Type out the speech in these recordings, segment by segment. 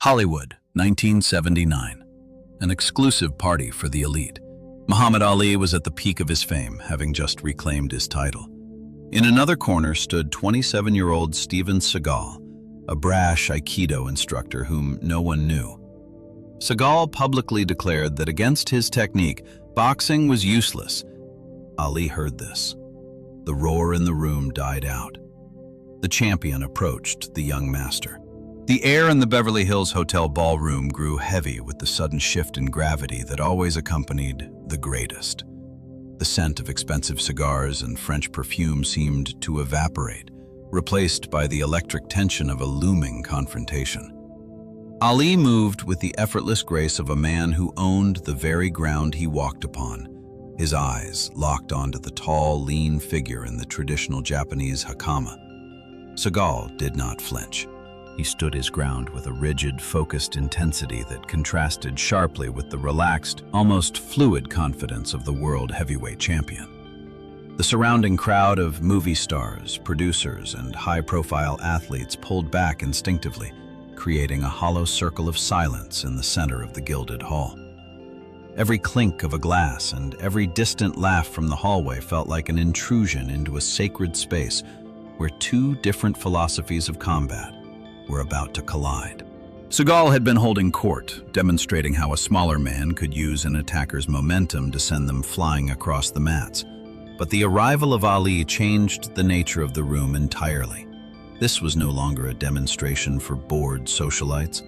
Hollywood, 1979. An exclusive party for the elite. Muhammad Ali was at the peak of his fame, having just reclaimed his title. In another corner stood 27-year-old Steven Seagal, a brash aikido instructor whom no one knew. Seagal publicly declared that against his technique, boxing was useless. Ali heard this. The roar in the room died out. The champion approached the young master. The air in the Beverly Hills Hotel ballroom grew heavy with the sudden shift in gravity that always accompanied the greatest. The scent of expensive cigars and French perfume seemed to evaporate, replaced by the electric tension of a looming confrontation. Ali moved with the effortless grace of a man who owned the very ground he walked upon, his eyes locked onto the tall, lean figure in the traditional Japanese hakama. Seagal did not flinch. He stood his ground with a rigid, focused intensity that contrasted sharply with the relaxed, almost fluid confidence of the world heavyweight champion. The surrounding crowd of movie stars, producers, and high-profile athletes pulled back instinctively, creating a hollow circle of silence in the center of the gilded hall. Every clink of a glass and every distant laugh from the hallway felt like an intrusion into a sacred space where two different philosophies of combat were about to collide. Seagal had been holding court, demonstrating how a smaller man could use an attacker's momentum to send them flying across the mats. But the arrival of Ali changed the nature of the room entirely. This was no longer a demonstration for bored socialites.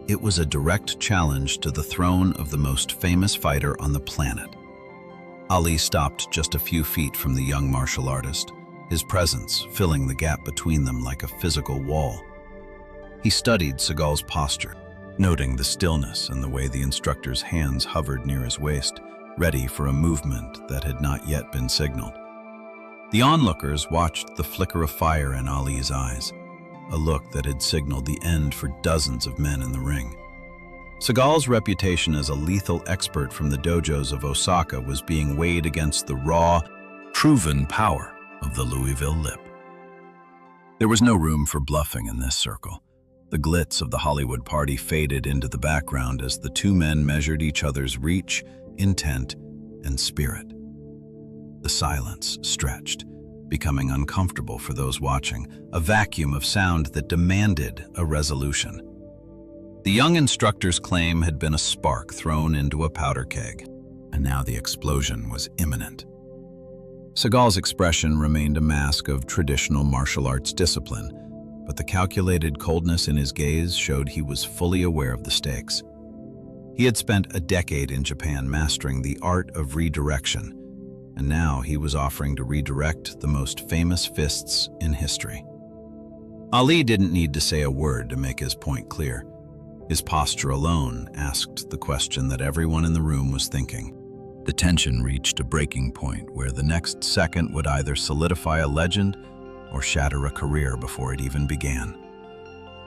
It was a direct challenge to the throne of the most famous fighter on the planet. Ali stopped just a few feet from the young martial artist, his presence filling the gap between them like a physical wall. He studied Seagal's posture, noting the stillness and the way the instructor's hands hovered near his waist, ready for a movement that had not yet been signaled. The onlookers watched the flicker of fire in Ali's eyes, a look that had signaled the end for dozens of men in the ring. Seagal's reputation as a lethal expert from the dojos of Osaka was being weighed against the raw, proven power of the Louisville Lip. There was no room for bluffing in this circle. The glitz of the Hollywood party faded into the background as the two men measured each other's reach, intent, and spirit. The silence stretched, becoming uncomfortable for those watching, a vacuum of sound that demanded a resolution. The young instructor's claim had been a spark thrown into a powder keg, and now the explosion was imminent. Seagal's expression remained a mask of traditional martial arts discipline, but the calculated coldness in his gaze showed he was fully aware of the stakes. He had spent a decade in Japan mastering the art of redirection, and now he was offering to redirect the most famous fists in history. Ali didn't need to say a word to make his point clear. His posture alone asked the question that everyone in the room was thinking. The tension reached a breaking point where the next second would either solidify a legend or shatter a career before it even began.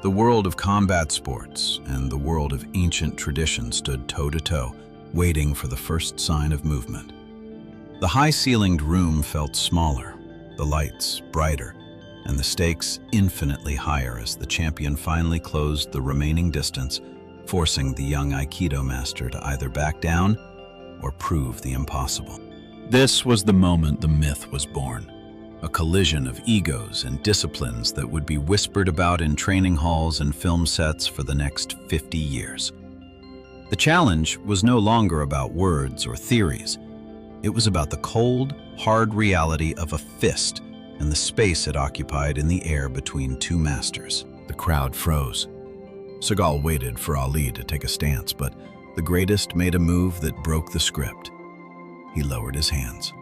The world of combat sports and the world of ancient tradition stood toe-to-toe, waiting for the first sign of movement. The high-ceilinged room felt smaller, the lights brighter, and the stakes infinitely higher as the champion finally closed the remaining distance, forcing the young Aikido master to either back down or prove the impossible. This was the moment the myth was born. A collision of egos and disciplines that would be whispered about in training halls and film sets for the next 50 years. The challenge was no longer about words or theories. It was about the cold, hard reality of a fist and the space it occupied in the air between two masters. The crowd froze. Seagal waited for Ali to take a stance, but the greatest made a move that broke the script. He lowered his hands.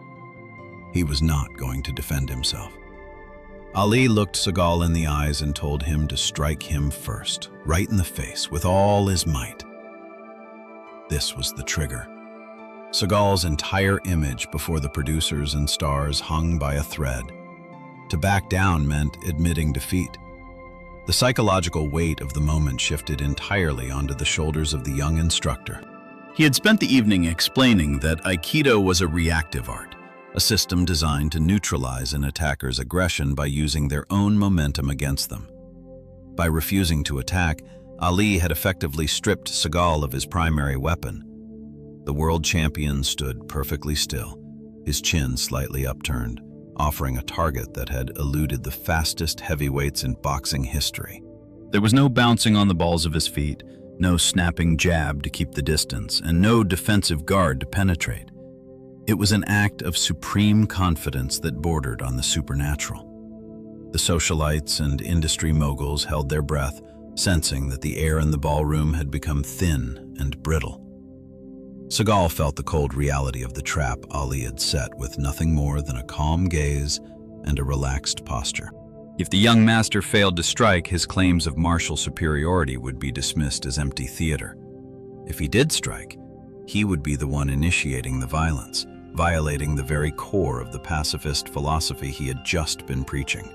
He was not going to defend himself. Ali looked Seagal in the eyes and told him to strike him first, right in the face, with all his might. This was the trigger. Seagal's entire image before the producers and stars hung by a thread. To back down meant admitting defeat. The psychological weight of the moment shifted entirely onto the shoulders of the young instructor. He had spent the evening explaining that Aikido was a reactive art, a system designed to neutralize an attacker's aggression by using their own momentum against them. By refusing to attack, Ali had effectively stripped Seagal of his primary weapon. The world champion stood perfectly still, his chin slightly upturned, offering a target that had eluded the fastest heavyweights in boxing history. There was no bouncing on the balls of his feet, no snapping jab to keep the distance, and no defensive guard to penetrate. It was an act of supreme confidence that bordered on the supernatural. The socialites and industry moguls held their breath, sensing that the air in the ballroom had become thin and brittle. Seagal felt the cold reality of the trap Ali had set with nothing more than a calm gaze and a relaxed posture. If the young master failed to strike, his claims of martial superiority would be dismissed as empty theater. If he did strike, he would be the one initiating the violence, violating the very core of the pacifist philosophy he had just been preaching.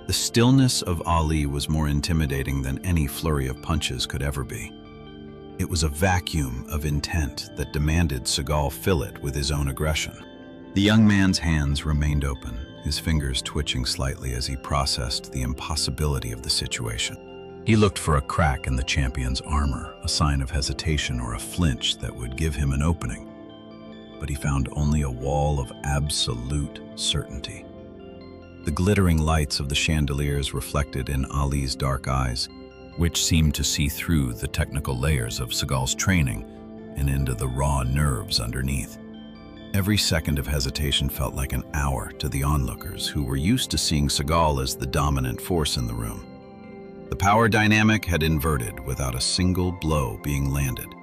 The stillness of Ali was more intimidating than any flurry of punches could ever be. It was a vacuum of intent that demanded Seagal fill it with his own aggression. The young man's hands remained open, his fingers twitching slightly as he processed the impossibility of the situation. He looked for a crack in the champion's armor, a sign of hesitation or a flinch that would give him an opening. But he found only a wall of absolute certainty. The glittering lights of the chandeliers reflected in Ali's dark eyes, which seemed to see through the technical layers of Seagal's training and into the raw nerves underneath. Every second of hesitation felt like an hour to the onlookers, who were used to seeing Seagal as the dominant force in the room. The power dynamic had inverted without a single blow being landed.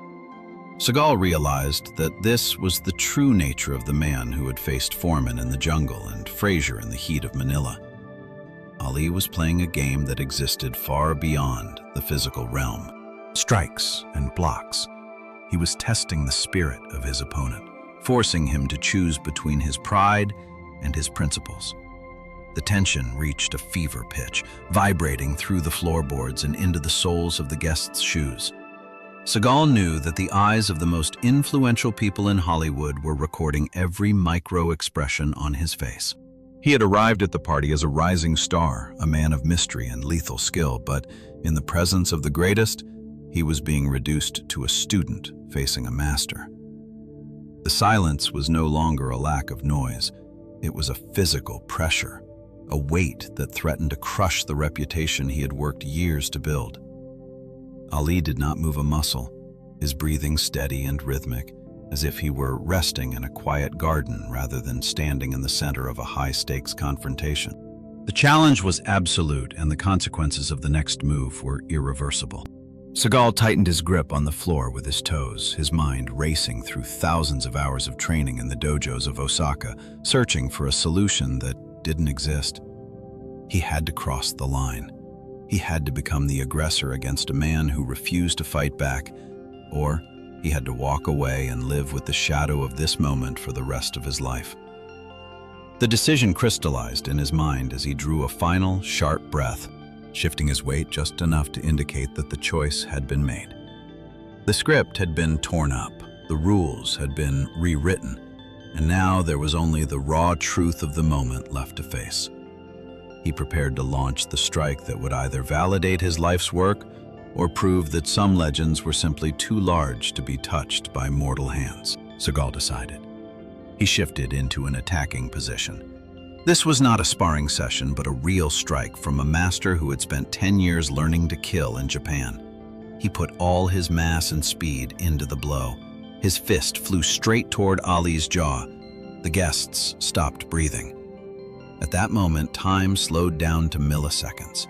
Seagal realized that this was the true nature of the man who had faced Foreman in the jungle and Frazier in the heat of Manila. Ali was playing a game that existed far beyond the physical realm. Strikes and blocks. He was testing the spirit of his opponent, forcing him to choose between his pride and his principles. The tension reached a fever pitch, vibrating through the floorboards and into the soles of the guests' shoes. Seagal knew that the eyes of the most influential people in Hollywood were recording every micro-expression on his face. He had arrived at the party as a rising star, a man of mystery and lethal skill, but in the presence of the greatest, he was being reduced to a student facing a master. The silence was no longer a lack of noise. It was a physical pressure, a weight that threatened to crush the reputation he had worked years to build. Ali did not move a muscle, his breathing steady and rhythmic, as if he were resting in a quiet garden rather than standing in the center of a high-stakes confrontation. The challenge was absolute, and the consequences of the next move were irreversible. Seagal tightened his grip on the floor with his toes, his mind racing through thousands of hours of training in the dojos of Osaka, searching for a solution that didn't exist. He had to cross the line. He had to become the aggressor against a man who refused to fight back, or he had to walk away and live with the shadow of this moment for the rest of his life. The decision crystallized in his mind as he drew a final, sharp breath, shifting his weight just enough to indicate that the choice had been made. The script had been torn up, the rules had been rewritten, and now there was only the raw truth of the moment left to face. He prepared to launch the strike that would either validate his life's work or prove that some legends were simply too large to be touched by mortal hands, Seagal decided. He shifted into an attacking position. This was not a sparring session, but a real strike from a master who had spent 10 years learning to kill in Japan. He put all his mass and speed into the blow. His fist flew straight toward Ali's jaw. The guests stopped breathing. At that moment, time slowed down to milliseconds.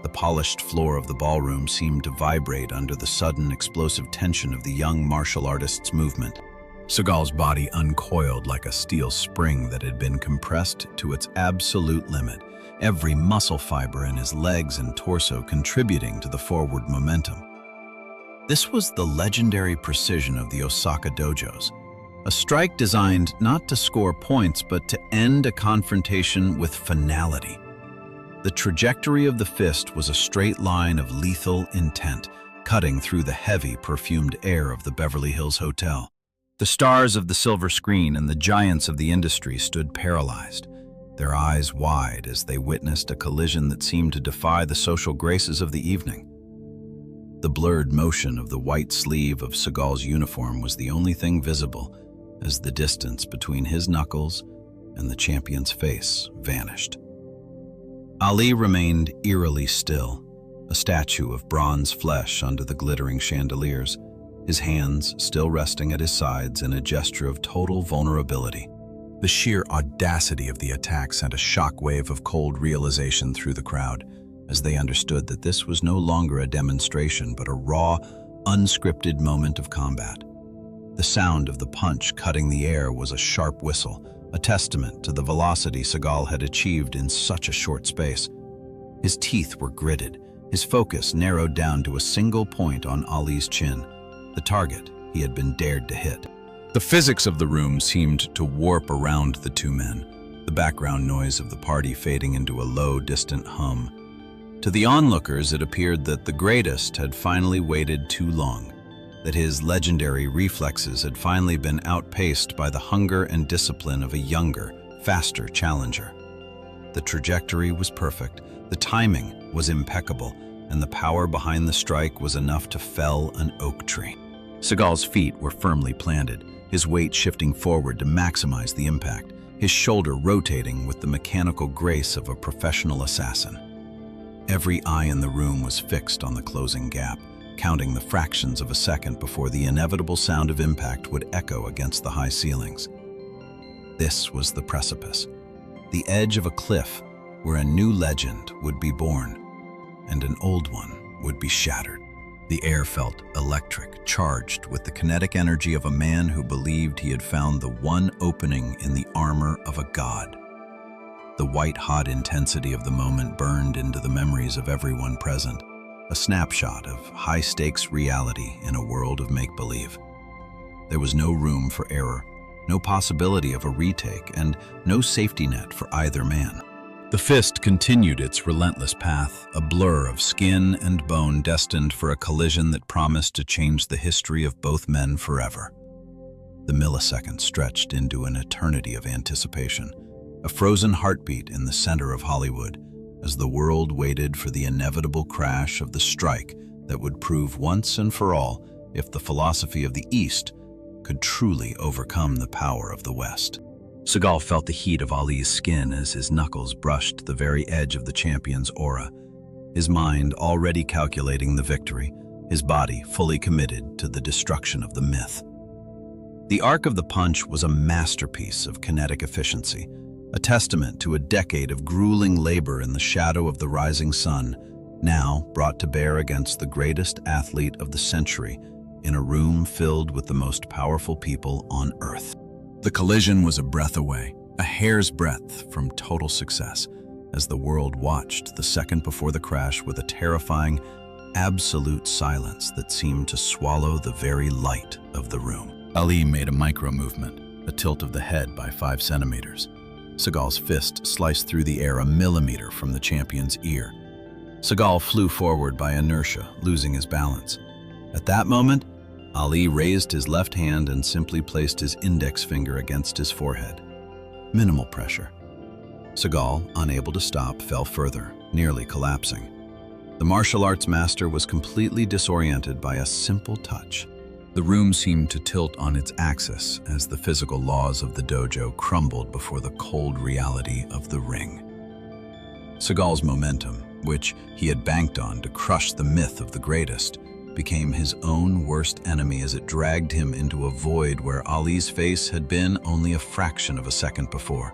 The polished floor of the ballroom seemed to vibrate under the sudden, explosive tension of the young martial artist's movement. Seagal's body uncoiled like a steel spring that had been compressed to its absolute limit, every muscle fiber in his legs and torso contributing to the forward momentum. This was the legendary precision of the Osaka dojos, a strike designed not to score points but to end a confrontation with finality. The trajectory of the fist was a straight line of lethal intent, cutting through the heavy, perfumed air of the Beverly Hills Hotel. The stars of the silver screen and the giants of the industry stood paralyzed, their eyes wide as they witnessed a collision that seemed to defy the social graces of the evening. The blurred motion of the white sleeve of Seagal's uniform was the only thing visible as the distance between his knuckles and the champion's face vanished. Ali remained eerily still, a statue of bronze flesh under the glittering chandeliers, his hands still resting at his sides in a gesture of total vulnerability. The sheer audacity of the attack sent a shockwave of cold realization through the crowd, as they understood that this was no longer a demonstration but a raw, unscripted moment of combat. The sound of the punch cutting the air was a sharp whistle, a testament to the velocity Seagal had achieved in such a short space. His teeth were gritted, his focus narrowed down to a single point on Ali's chin, the target he had been dared to hit. The physics of the room seemed to warp around the two men, the background noise of the party fading into a low, distant hum. To the onlookers, it appeared that the greatest had finally waited too long, that his legendary reflexes had finally been outpaced by the hunger and discipline of a younger, faster challenger. The trajectory was perfect, the timing was impeccable, and the power behind the strike was enough to fell an oak tree. Seagal's feet were firmly planted, his weight shifting forward to maximize the impact, his shoulder rotating with the mechanical grace of a professional assassin. Every eye in the room was fixed on the closing gap, counting the fractions of a second before the inevitable sound of impact would echo against the high ceilings. This was the precipice, the edge of a cliff where a new legend would be born, and an old one would be shattered. The air felt electric, charged with the kinetic energy of a man who believed he had found the one opening in the armor of a god. The white-hot intensity of the moment burned into the memories of everyone present, a snapshot of high-stakes reality in a world of make-believe. There was no room for error, no possibility of a retake, and no safety net for either man. The fist continued its relentless path, a blur of skin and bone destined for a collision that promised to change the history of both men forever. The millisecond stretched into an eternity of anticipation, a frozen heartbeat in the center of Hollywood, as the world waited for the inevitable crash of the strike that would prove once and for all if the philosophy of the East could truly overcome the power of the West. Seagal felt the heat of Ali's skin as his knuckles brushed the very edge of the champion's aura, his mind already calculating the victory, his body fully committed to the destruction of the myth. The arc of the punch was a masterpiece of kinetic efficiency, a testament to a decade of grueling labor in the shadow of the rising sun, now brought to bear against the greatest athlete of the century in a room filled with the most powerful people on Earth. The collision was a breath away, a hair's breadth from total success, as the world watched the second before the crash with a terrifying, absolute silence that seemed to swallow the very light of the room. Ali made a micro-movement, a tilt of the head by 5 centimeters. Seagal's fist sliced through the air a millimeter from the champion's ear. Seagal flew forward by inertia, losing his balance. At that moment, Ali raised his left hand and simply placed his index finger against his forehead. Minimal pressure. Seagal, unable to stop, fell further, nearly collapsing. The martial arts master was completely disoriented by a simple touch. The room seemed to tilt on its axis as the physical laws of the dojo crumbled before the cold reality of the ring. Seagal's momentum, which he had banked on to crush the myth of the greatest, became his own worst enemy as it dragged him into a void where Ali's face had been only a fraction of a second before.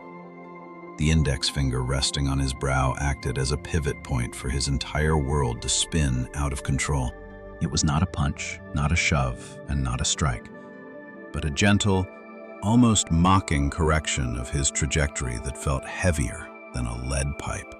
The index finger resting on his brow acted as a pivot point for his entire world to spin out of control. It was not a punch, not a shove, and not a strike, but a gentle, almost mocking correction of his trajectory that felt heavier than a lead pipe.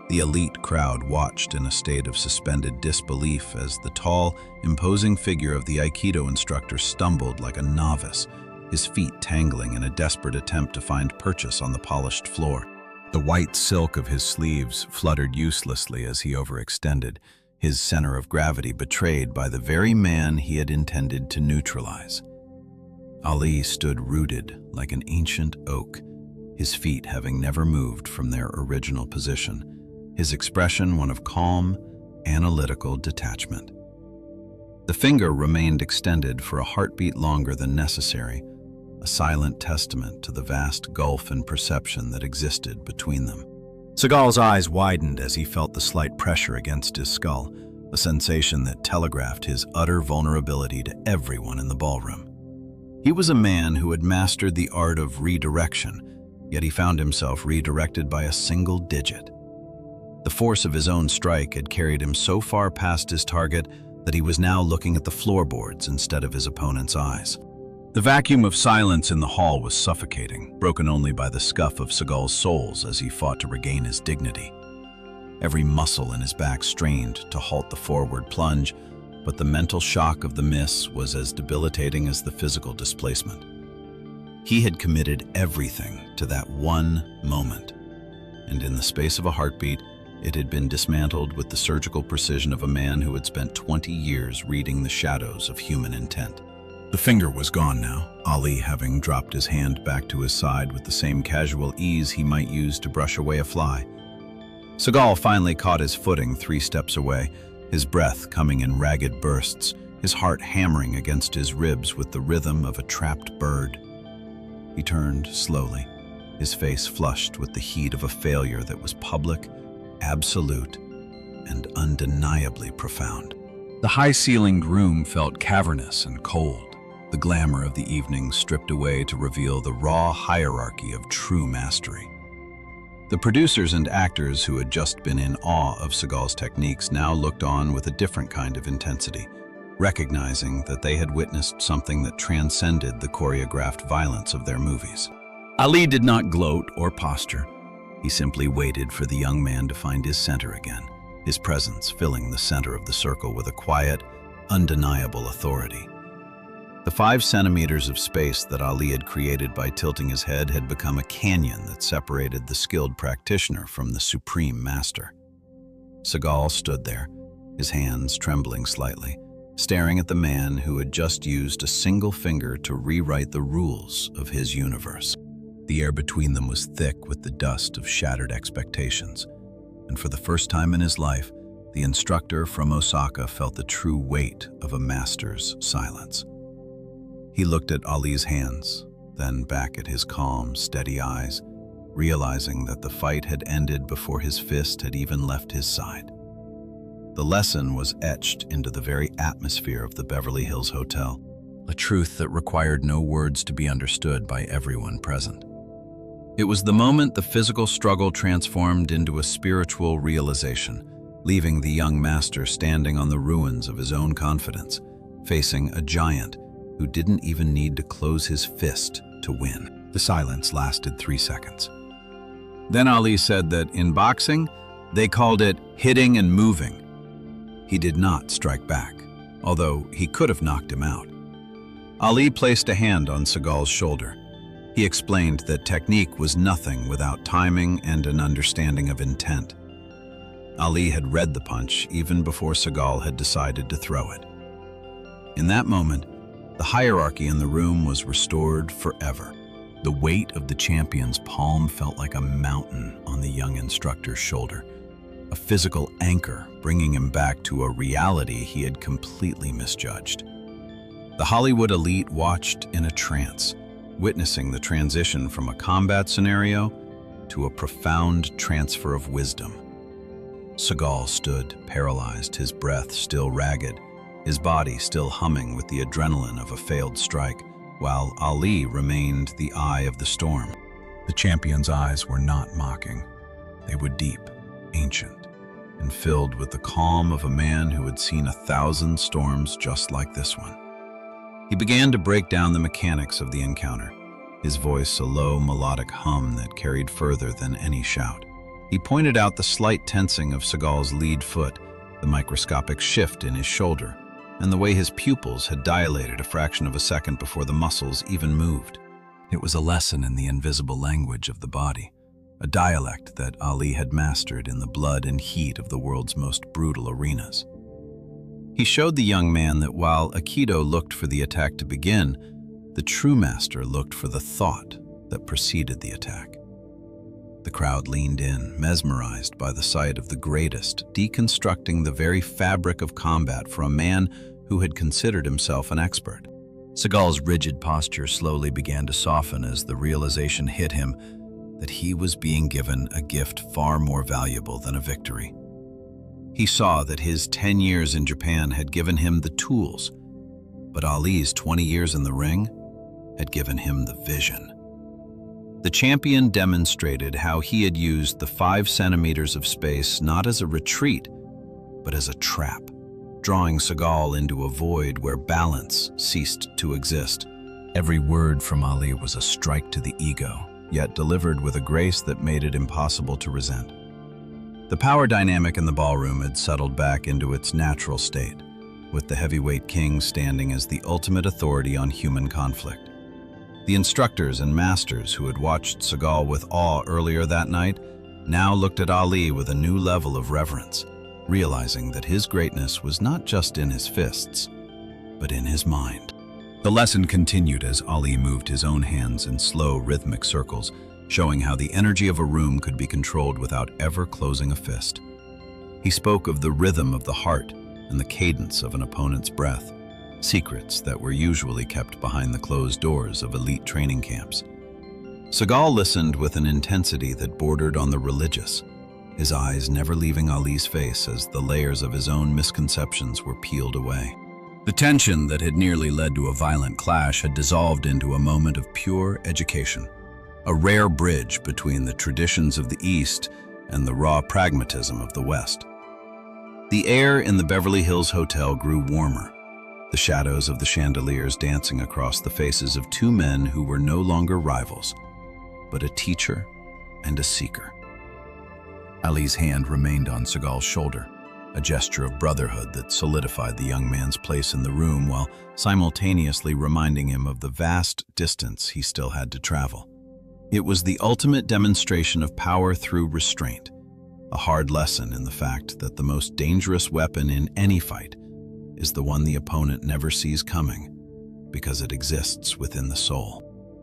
The elite crowd watched in a state of suspended disbelief as the tall, imposing figure of the aikido instructor stumbled like a novice, his feet tangling in a desperate attempt to find purchase on the polished floor. The white silk of his sleeves fluttered uselessly as he overextended, his center of gravity betrayed by the very man he had intended to neutralize. Ali stood rooted like an ancient oak, his feet having never moved from their original position, his expression one of calm, analytical detachment. The finger remained extended for a heartbeat longer than necessary, a silent testament to the vast gulf in perception that existed between them. Seagal's eyes widened as he felt the slight pressure against his skull, a sensation that telegraphed his utter vulnerability to everyone in the ballroom. He was a man who had mastered the art of redirection, yet he found himself redirected by a single digit. The force of his own strike had carried him so far past his target that he was now looking at the floorboards instead of his opponent's eyes. The vacuum of silence in the hall was suffocating, broken only by the scuff of Seagal's soles as he fought to regain his dignity. Every muscle in his back strained to halt the forward plunge, but the mental shock of the miss was as debilitating as the physical displacement. He had committed everything to that one moment, and in the space of a heartbeat, it had been dismantled with the surgical precision of a man who had spent 20 years reading the shadows of human intent. The finger was gone now, Ali having dropped his hand back to his side with the same casual ease he might use to brush away a fly. Seagal finally caught his footing 3 steps away, his breath coming in ragged bursts, his heart hammering against his ribs with the rhythm of a trapped bird. He turned slowly, his face flushed with the heat of a failure that was public, absolute, and undeniably profound. The high-ceilinged room felt cavernous and cold, the glamour of the evening stripped away to reveal the raw hierarchy of true mastery. The producers and actors who had just been in awe of Seagal's techniques now looked on with a different kind of intensity, recognizing that they had witnessed something that transcended the choreographed violence of their movies. Ali did not gloat or posture. He simply waited for the young man to find his center again, his presence filling the center of the circle with a quiet, undeniable authority. The 5 centimeters of space that Ali had created by tilting his head had become a canyon that separated the skilled practitioner from the supreme master. Seagal stood there, his hands trembling slightly, staring at the man who had just used a single finger to rewrite the rules of his universe. The air between them was thick with the dust of shattered expectations, and for the first time in his life, the instructor from Osaka felt the true weight of a master's silence. He looked at Ali's hands, then back at his calm, steady eyes, realizing that the fight had ended before his fist had even left his side. The lesson was etched into the very atmosphere of the Beverly Hills Hotel, a truth that required no words to be understood by everyone present. It was the moment the physical struggle transformed into a spiritual realization, leaving the young master standing on the ruins of his own confidence, facing a giant who didn't even need to close his fist to win. The silence lasted 3 seconds. Then Ali said that in boxing, they called it hitting and moving. He did not strike back, although he could have knocked him out. Ali placed a hand on Seagal's shoulder. He explained that technique was nothing without timing and an understanding of intent. Ali had read the punch even before Seagal had decided to throw it. In that moment, the hierarchy in the room was restored forever. The weight of the champion's palm felt like a mountain on the young instructor's shoulder, a physical anchor bringing him back to a reality he had completely misjudged. The Hollywood elite watched in a trance, witnessing the transition from a combat scenario to a profound transfer of wisdom. Seagal stood paralyzed, his breath still ragged, his body still humming with the adrenaline of a failed strike, while Ali remained the eye of the storm. The champion's eyes were not mocking. They were deep, ancient, and filled with the calm of a man who had seen 1,000 storms just like this one. He began to break down the mechanics of the encounter, his voice a low melodic hum that carried further than any shout. He pointed out the slight tensing of Seagal's lead foot, the microscopic shift in his shoulder, and the way his pupils had dilated a fraction of a second before the muscles even moved. It was a lesson in the invisible language of the body, a dialect that Ali had mastered in the blood and heat of the world's most brutal arenas. He showed the young man that while aikido looked for the attack to begin, the true master looked for the thought that preceded the attack. The crowd leaned in, mesmerized by the sight of the greatest, deconstructing the very fabric of combat for a man who had considered himself an expert. Seagal's rigid posture slowly began to soften as the realization hit him that he was being given a gift far more valuable than a victory. He saw that his 10 years in Japan had given him the tools, but Ali's 20 years in the ring had given him the vision. The champion demonstrated how he had used the 5 centimeters of space not as a retreat, but as a trap, drawing Seagal into a void where balance ceased to exist. Every word from Ali was a strike to the ego, yet delivered with a grace that made it impossible to resent. The power dynamic in the ballroom had settled back into its natural state, with the heavyweight king standing as the ultimate authority on human conflict. The instructors and masters who had watched Seagal with awe earlier that night now looked at Ali with a new level of reverence, realizing that his greatness was not just in his fists, but in his mind. The lesson continued as Ali moved his own hands in slow, rhythmic circles, showing how the energy of a room could be controlled without ever closing a fist. He spoke of the rhythm of the heart and the cadence of an opponent's breath, secrets that were usually kept behind the closed doors of elite training camps. Seagal listened with an intensity that bordered on the religious, his eyes never leaving Ali's face as the layers of his own misconceptions were peeled away. The tension that had nearly led to a violent clash had dissolved into a moment of pure education, a rare bridge between the traditions of the East and the raw pragmatism of the West. The air in the Beverly Hills Hotel grew warmer, the shadows of the chandeliers dancing across the faces of 2 men who were no longer rivals, but a teacher and a seeker. Ali's hand remained on Seagal's shoulder, a gesture of brotherhood that solidified the young man's place in the room while simultaneously reminding him of the vast distance he still had to travel. It was the ultimate demonstration of power through restraint, a hard lesson in the fact that the most dangerous weapon in any fight is the one the opponent never sees coming, because it exists within the soul.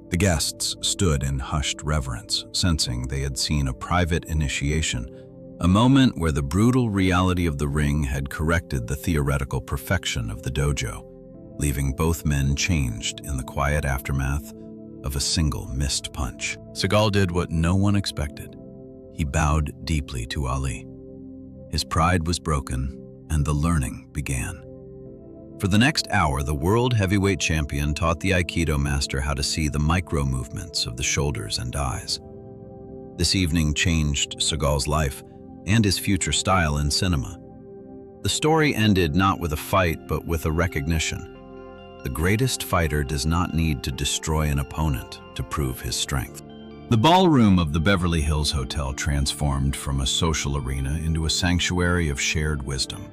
The guests stood in hushed reverence, sensing they had seen a private initiation, a moment where the brutal reality of the ring had corrected the theoretical perfection of the dojo, leaving both men changed in the quiet aftermath of a single missed punch. Seagal did what no one expected. He bowed deeply to Ali. His pride was broken, and the learning began. For the next hour, the world heavyweight champion taught the aikido master how to see the micro-movements of the shoulders and eyes. This evening changed Seagal's life and his future style in cinema. The story ended not with a fight, but with a recognition. The greatest fighter does not need to destroy an opponent to prove his strength. The ballroom of the Beverly Hills Hotel transformed from a social arena into a sanctuary of shared wisdom.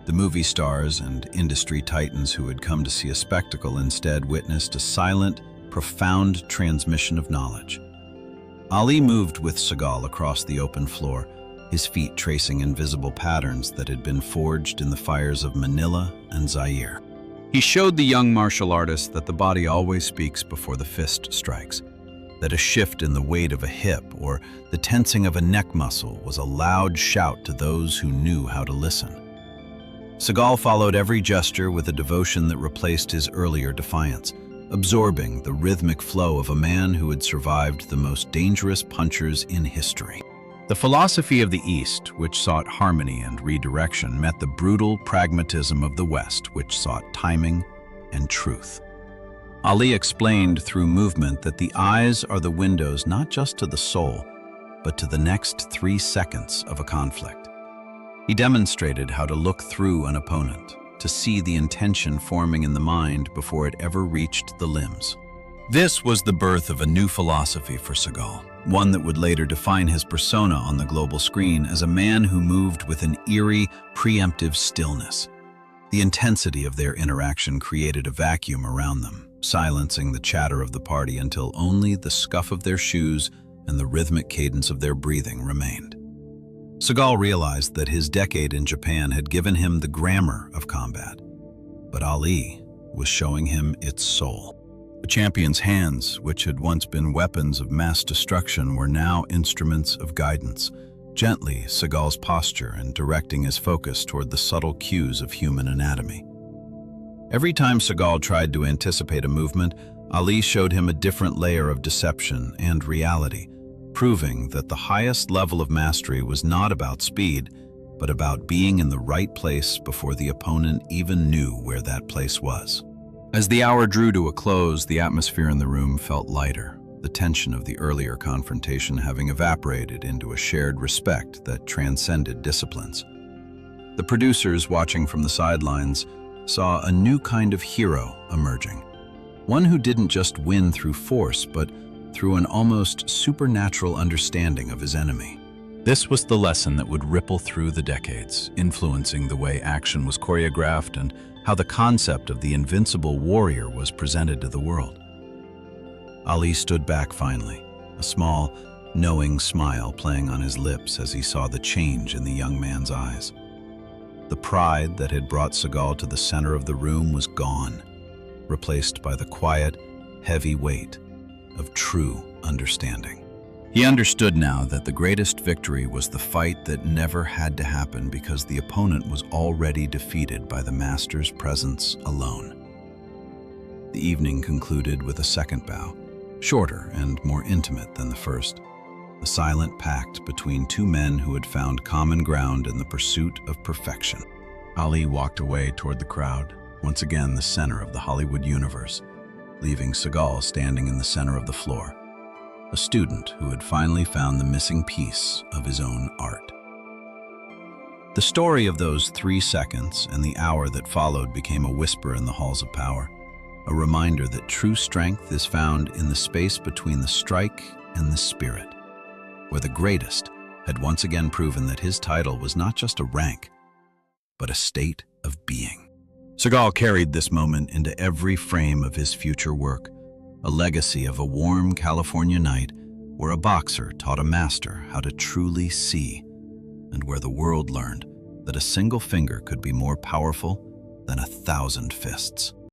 The movie stars and industry titans who had come to see a spectacle instead witnessed a silent, profound transmission of knowledge. Ali moved with Seagal across the open floor, his feet tracing invisible patterns that had been forged in the fires of Manila and Zaire. He showed the young martial artist that the body always speaks before the fist strikes, that a shift in the weight of a hip or the tensing of a neck muscle was a loud shout to those who knew how to listen. Seagal followed every gesture with a devotion that replaced his earlier defiance, absorbing the rhythmic flow of a man who had survived the most dangerous punchers in history. The philosophy of the East, which sought harmony and redirection, met the brutal pragmatism of the West, which sought timing and truth. Ali explained through movement that the eyes are the windows not just to the soul, but to the next 3 seconds of a conflict. He demonstrated how to look through an opponent, to see the intention forming in the mind before it ever reached the limbs. This was the birth of a new philosophy for Seagal, one that would later define his persona on the global screen as a man who moved with an eerie, preemptive stillness. The intensity of their interaction created a vacuum around them, silencing the chatter of the party until only the scuff of their shoes and the rhythmic cadence of their breathing remained. Seagal realized that his decade in Japan had given him the grammar of combat, but Ali was showing him its soul. The champion's hands, which had once been weapons of mass destruction, were now instruments of guidance, gently Seagal's posture and directing his focus toward the subtle cues of human anatomy. Every time Seagal tried to anticipate a movement, Ali showed him a different layer of deception and reality, proving that the highest level of mastery was not about speed, but about being in the right place before the opponent even knew where that place was. As the hour drew to a close, the atmosphere in the room felt lighter, the tension of the earlier confrontation having evaporated into a shared respect that transcended disciplines. The producers, watching from the sidelines, saw a new kind of hero emerging, one who didn't just win through force, but through an almost supernatural understanding of his enemy. This was the lesson that would ripple through the decades, influencing the way action was choreographed and how the concept of the invincible warrior was presented to the world. Ali stood back finally, a small, knowing smile playing on his lips as he saw the change in the young man's eyes. The pride that had brought Seagal to the center of the room was gone, replaced by the quiet, heavy weight of true understanding. He understood now that the greatest victory was the fight that never had to happen because the opponent was already defeated by the master's presence alone. The evening concluded with a second bout, shorter and more intimate than the first, a silent pact between two men who had found common ground in the pursuit of perfection. Ali walked away toward the crowd, once again the center of the Hollywood universe, leaving Seagal standing in the center of the floor, a student who had finally found the missing piece of his own art. The story of those 3 seconds and the hour that followed became a whisper in the halls of power, a reminder that true strength is found in the space between the strike and the spirit, where the greatest had once again proven that his title was not just a rank, but a state of being. Seagal carried this moment into every frame of his future work, a legacy of a warm California night where a boxer taught a master how to truly see, and where the world learned that a single finger could be more powerful than 1,000 fists.